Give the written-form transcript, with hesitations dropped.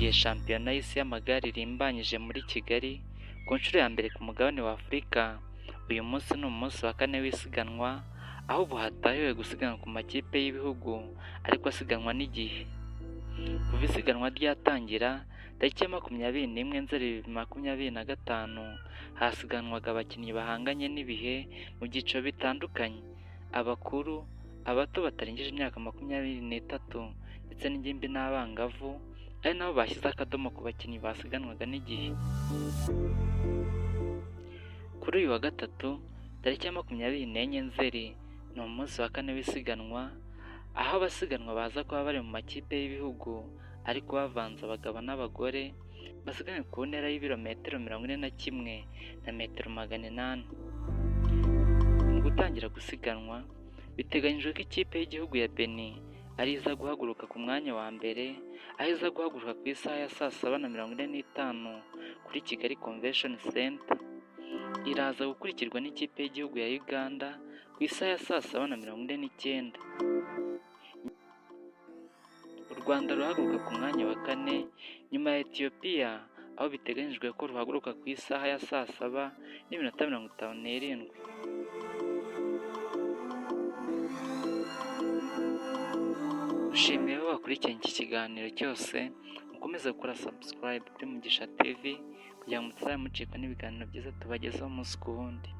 gihe shampiyona y'isi y'amagare irimbanyije muri Kigali ku nshuro ya mbere ku mugabane wa Afurika. Uyu munsi ni umunsi wa kane w'isiganwa, aho ubu hatahiwe gusiganwa ku makipe y'ibihugu ariko asiganwa n'igihe. Kuva isiganwa ryatangira tariki ya 21 Nzeri 2025, hasiganwaga abakinnyi bahanganye n'ibihe mu byiciro bitandukanye: abakuru, abato batarengeje imyaka 23 ndetse n'ingimbi n'abangavu, ari nabo bashyize akadomo ku bakinnyi basiganwaga n'igihe. Kuri uyu wa gatatu tariki ya 24 Nzeri ni umunsi wa kane w'isiganwa, aho abasiganwa baza kuba bari mu makipe y'ibihugu ariko bavanze abagabo n'abagore, basiganwe ku ntera y'ibirometero 41 na metero 800. Mu gutangira gusiganwa, biteganyijwe ko ikipe y'igihugu ya Benin ari iza guhaguruka ku mwanya wa mbere, aho iza guhaguruka ku isaha ya 7:45 kuri Kigali Convention Center. Iraza gukurikirwa n'ikipe y'igihugu ya Uganda ku isaha ya 7:49. U Rwanda ruhaguruka ku mwanya wa kane nyuma ya Ethiopia, aho biteganyijwe ko ruhaguruka ku isaha ya 7:57. Ushimiye abo bakurikiye iki kiganiro cyose, mukomeze gukora subscribe kuri Mugisha TV kugira ngo mutazajya mucikwa n'ibiganiro byiza tubagezaho umunsi ku wundi.